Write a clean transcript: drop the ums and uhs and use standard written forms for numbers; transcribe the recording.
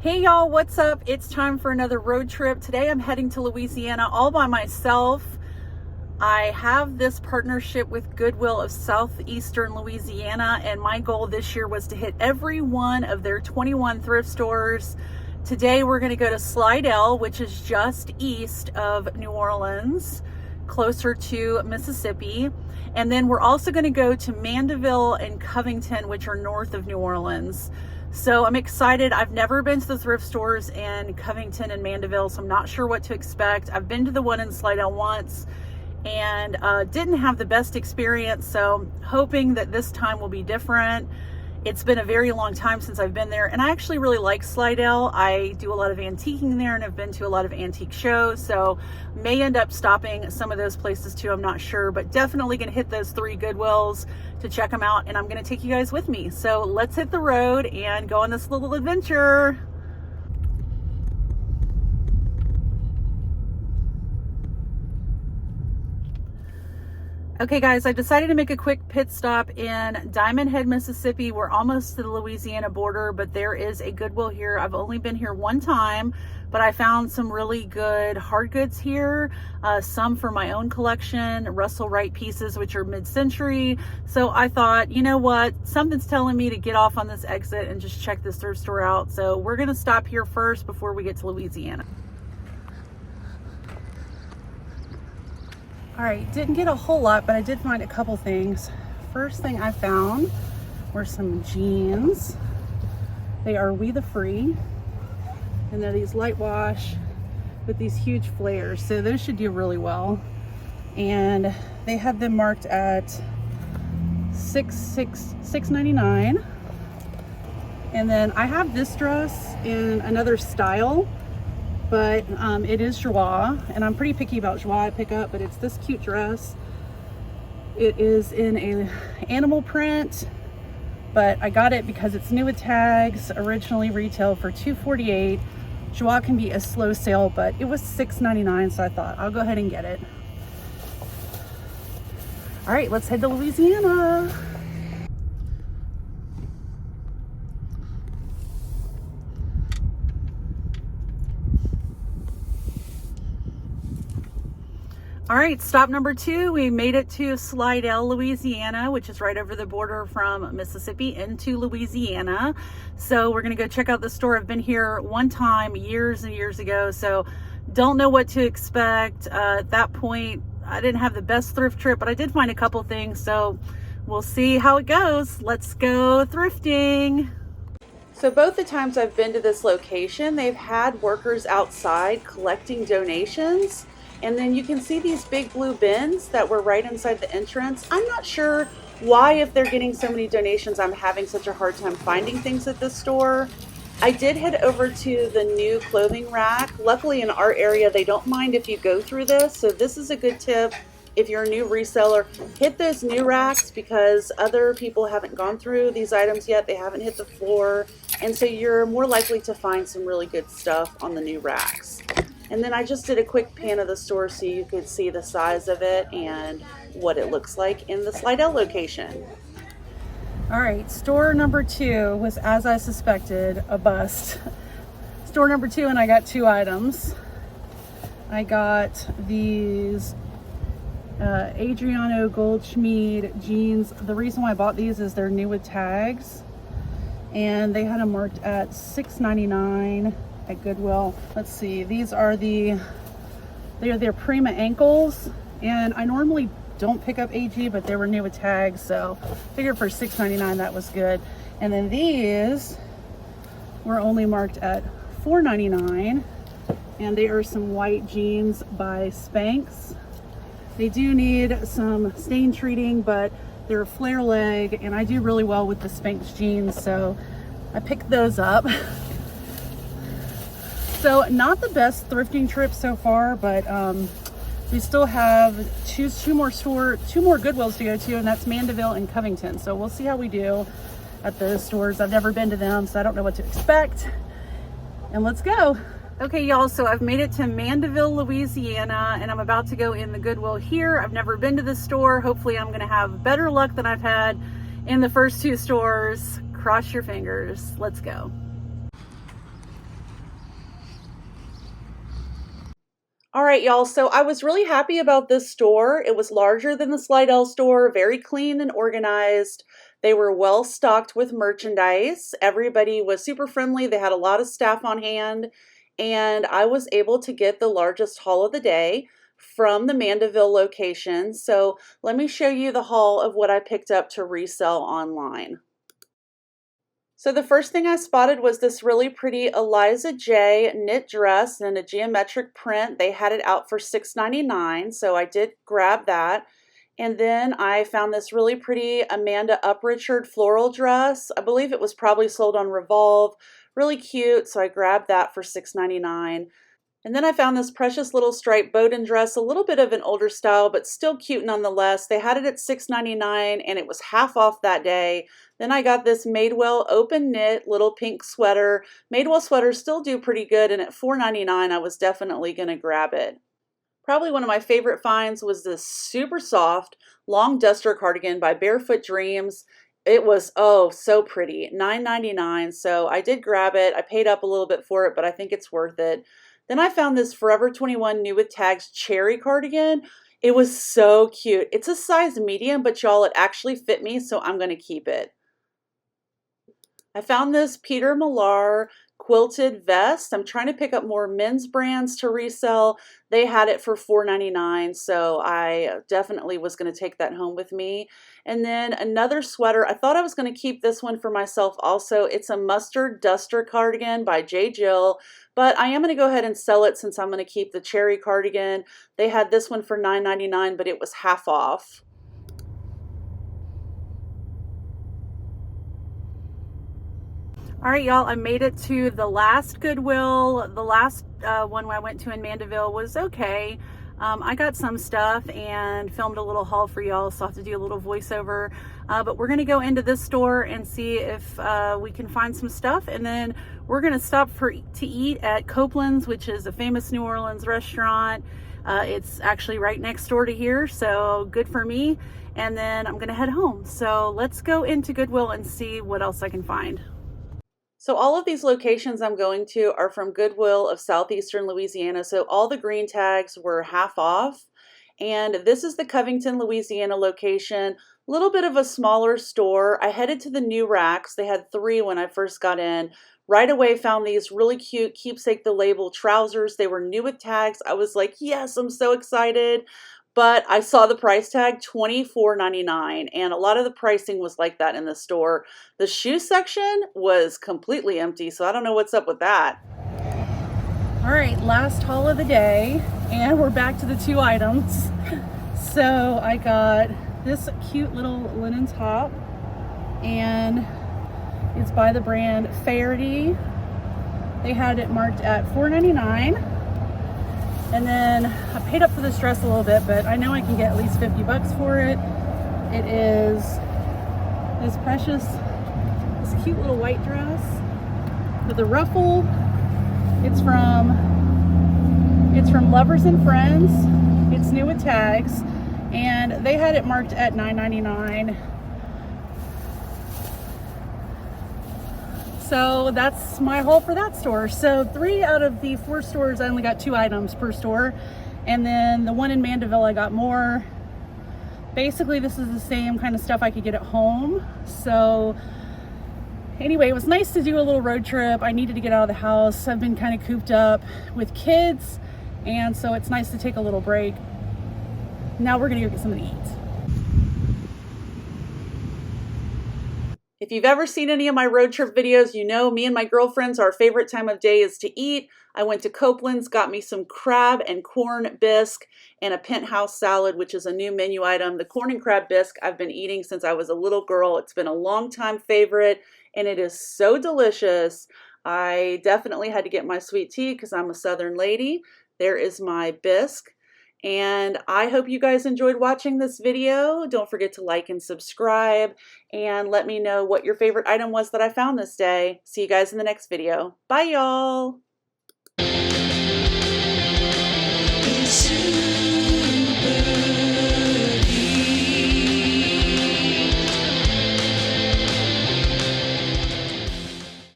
Hey y'all, what's up? It's time for another road trip. Today I'm heading to Louisiana all by myself. I have this partnership with Goodwill of Southeastern Louisiana, and my goal this year was to hit every one of their 21 thrift stores. Today we're going to go to Slidell, which is just east of New Orleans, closer to Mississippi. And then we're also going to go to Mandeville and Covington, which are north of New Orleans. So I'm excited. I've never been to the thrift stores in Covington and Mandeville, so I'm not sure what to expect. I've been to the one in Slidell once and didn't have the best experience, so hoping that this time will be different. It's been a very long time since I've been there, and I actually really like Slidell. I do a lot of antiquing there and have been to a lot of antique shows, so may end up stopping some of those places too. I'm not sure, but definitely gonna hit those 3 Goodwills to check them out, and I'm gonna take you guys with me. So let's hit the road and go on this little adventure. Okay guys, I decided to make a quick pit stop in Diamondhead, Mississippi. We're almost to the Louisiana border, but there is a Goodwill here. I've only been here one time, but I found some really good hard goods here, some for my own collection, Russell Wright pieces, which are mid-century. So I thought, you know what, something's telling me to get off on this exit and just check this thrift store out. So we're gonna stop here first before we get to Louisiana. All right, didn't get a whole lot, but I did find a couple things. First thing I found were some jeans. They are We the Free, and they're these light wash with these huge flares. So those should do really well. And they have them marked at $6.99. And then I have this dress in another style, but it is joie, and I'm pretty picky about joie I pick up, but it's this cute dress. It is in a animal print, but I got it because it's new with tags, originally retail for $2.48. Joie can be a slow sale, but it was $6.99, so I thought I'll go ahead and get it. All right, let's head to Louisiana. All right, stop number 2. We made it to Slidell, Louisiana, which is right over the border from Mississippi into Louisiana. So we're gonna go check out the store. I've been here one time years and years ago, so don't know what to expect. At that point, I didn't have the best thrift trip, but I did find a couple things, so we'll see how it goes. Let's go thrifting. So both the times I've been to this location, they've had workers outside collecting donations. And then you can see these big blue bins that were right inside the entrance. I'm not sure why, if they're getting so many donations, I'm having such a hard time finding things at this store. I did head over to the new clothing rack. Luckily in our area, they don't mind if you go through this. So this is a good tip. If you're a new reseller, hit those new racks because other people haven't gone through these items yet. They haven't hit the floor. And so you're more likely to find some really good stuff on the new racks. And then I just did a quick pan of the store so you could see the size of it and what it looks like in the Slidell location. All right, store number 2 was, as I suspected, a bust. Store number 2, and I got 2 items. I got these Adriano Goldschmied jeans. The reason why I bought these is they're new with tags, and they had them marked at $6.99 at Goodwill. Let's see, these are they're Prima ankles, and I normally don't pick up AG, but they were new with tags, so figured for $6.99 that was good. And then these were only marked at $4.99, and they are some white jeans by Spanx. They do need some stain treating, but they're a flare leg, and I do really well with the Spanx jeans, so I picked those up. So not the best thrifting trip so far, but we still have two more Goodwills to go to, and that's Mandeville and Covington. So we'll see how we do at those stores. I've never been to them, so I don't know what to expect. And let's go. Okay, y'all, so I've made it to Mandeville, Louisiana, and I'm about to go in the Goodwill here. I've never been to this store. Hopefully I'm gonna have better luck than I've had in the first 2 stores. Cross your fingers. Let's go. All right, y'all. So I was really happy about this store. It was larger than the Slidell store, very clean and organized. They were well stocked with merchandise. Everybody was super friendly. They had a lot of staff on hand, and I was able to get the largest haul of the day from the Mandeville location. So let me show you the haul of what I picked up to resell online. So the first thing I spotted was this really pretty Eliza J knit dress in a geometric print. They had it out for $6.99, so I did grab that. And then I found this really pretty Amanda Uprichard floral dress. I believe it was probably sold on Revolve. Really cute, so I grabbed that for $6.99. And then I found this precious little striped Bowden dress, a little bit of an older style, but still cute nonetheless. They had it at $6.99 and it was half off that day. Then I got this Madewell open knit little pink sweater. Madewell sweaters still do pretty good, and at $4.99 I was definitely going to grab it. Probably one of my favorite finds was this super soft long duster cardigan by Barefoot Dreams. It was, oh, so pretty, $9.99. So I did grab it. I paid up a little bit for it, but I think it's worth it. Then I found this Forever 21 New with Tags cherry cardigan. It was so cute. It's a size medium, but y'all, it actually fit me, so I'm going to keep it. I found this Peter Millar quilted vest. I'm trying to pick up more men's brands to resell. They had it for $4.99, so I definitely was going to take that home with me. And then another sweater. I thought I was going to keep this one for myself also. It's a mustard duster cardigan by J. Jill, but I am going to go ahead and sell it since I'm going to keep the cherry cardigan. They had this one for $9.99, but it was half off. All right, y'all, I made it to the last Goodwill. The last one I went to in Mandeville was okay. I got some stuff and filmed a little haul for y'all, so I'll have to do a little voiceover. But we're gonna go into this store and see if we can find some stuff, and then we're gonna stop to eat at Copeland's, which is a famous New Orleans restaurant. It's actually right next door to here, so good for me. And then I'm gonna head home. So let's go into Goodwill and see what else I can find. So all of these locations I'm going to are from Goodwill of Southeastern Louisiana. So all the green tags were half off. And this is the Covington, Louisiana location. A little bit of a smaller store. I headed to the new racks. They had 3 when I first got in. Right away found these really cute Keepsake the Label trousers. They were new with tags. I was like, yes, I'm so excited. But I saw the price tag, $24.99, and a lot of the pricing was like that in the store. The shoe section was completely empty, so I don't know what's up with that. All right, last haul of the day, and we're back to the 2 items. So I got this cute little linen top, and it's by the brand Faherty. They had it marked at $4.99. And then I paid up for this dress a little bit, but I know I can get at least 50 bucks for it. It is this cute little white dress with a ruffle. It's from Lovers and Friends. It's new with tags, and they had it marked at $9.99. So that's my haul for that store. So 3 out of the 4 stores, I only got 2 items per store. And then the one in Mandeville, I got more. Basically, this is the same kind of stuff I could get at home. So anyway, it was nice to do a little road trip. I needed to get out of the house. I've been kind of cooped up with kids, and so it's nice to take a little break. Now we're gonna go get something to eat. If you've ever seen any of my road trip videos, you know me and my girlfriends, our favorite time of day is to eat. I went to Copeland's, got me some crab and corn bisque and a penthouse salad, which is a new menu item. The corn and crab bisque I've been eating since I was a little girl. It's been a long time favorite, and it is so delicious. I definitely had to get my sweet tea because I'm a Southern lady. There is my bisque. And I hope you guys enjoyed watching this video. Don't forget to like and subscribe, and let me know what your favorite item was that I found this day. See you guys in the next video. Bye, y'all.